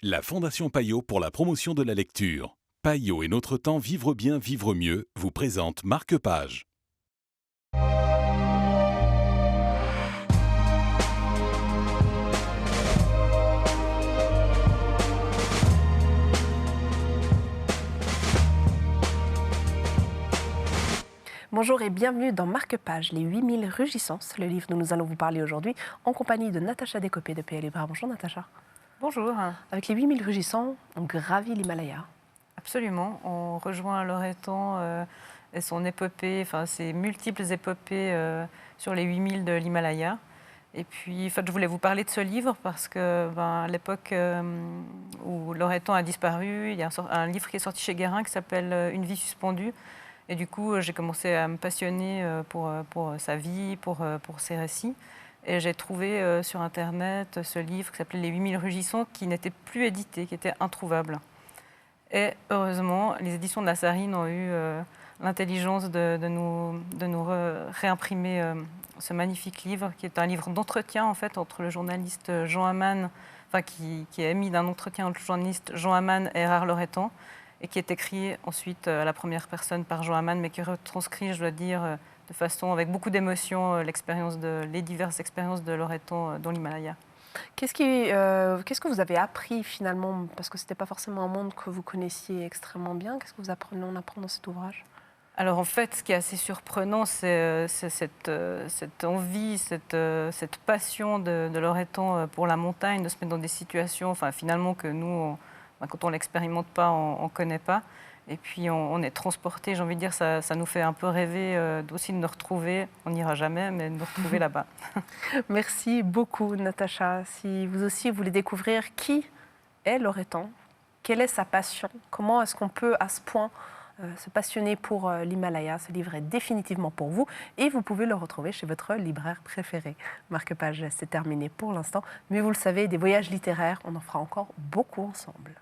La Fondation Payot pour la promotion de la lecture. Payot et notre temps vivre bien, vivre mieux vous présente Marque-Page. Bonjour et bienvenue dans Marque-Page, les 8000 rugissances, le livre dont nous allons vous parler aujourd'hui en compagnie de Natacha Descopé de PL Libraire. Bonjour Natacha. Bonjour. Avec les 8000 rugissants, on gravit l'Himalaya. Absolument. On rejoint Loretan et son épopée, enfin ses multiples épopées sur les 8000 de l'Himalaya. Et puis, en fait, je voulais vous parler de ce livre parce que, à l'époque où Loretan a disparu, il y a un livre qui est sorti chez Guérin qui s'appelle Une vie suspendue. Et du coup, j'ai commencé à me passionner pour sa vie, pour ses récits. Et j'ai trouvé sur Internet ce livre qui s'appelait Les 8000 rugissants, qui n'était plus édité, qui était introuvable. Et heureusement, les éditions de la Sarine ont eu l'intelligence de nous réimprimer ce magnifique livre, qui est un livre d'entretien en fait, entre le journaliste Jean Amann, qui est émis d'un entretien entre le journaliste Jean Amann et Erard Loretan, et qui est écrit ensuite à la première personne par Jean Amann, mais qui retranscrit, je dois dire, de façon avec beaucoup d'émotion, les diverses expériences de Loretan dans l'Himalaya. Qu'est-ce que vous avez appris finalement, parce que ce n'était pas forcément un monde que vous connaissiez extrêmement bien, qu'est-ce que vous apprenez dans cet ouvrage ? Alors en fait, ce qui est assez surprenant, c'est cette envie, cette passion de Loretan pour la montagne, de se mettre dans des situations finalement que nous, quand on ne l'expérimente pas, on ne connaît pas. Et puis on est transporté, j'ai envie de dire, ça nous fait un peu rêver aussi de nous retrouver, on n'ira jamais, mais de nous retrouver là-bas. Merci beaucoup Natacha. Si vous aussi voulez découvrir qui est Loretan, quelle est sa passion, comment est-ce qu'on peut à ce point se passionner pour l'Himalaya, ce livre est définitivement pour vous et vous pouvez le retrouver chez votre libraire préféré. Marque-Page, c'est terminé pour l'instant, mais vous le savez, des voyages littéraires, on en fera encore beaucoup ensemble.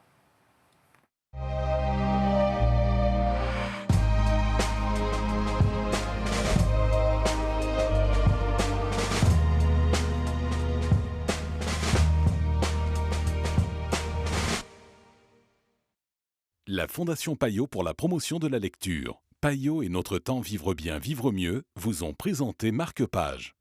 La Fondation Payot pour la promotion de la lecture. Payot et notre temps vivre bien, vivre mieux vous ont présenté Marque-Page.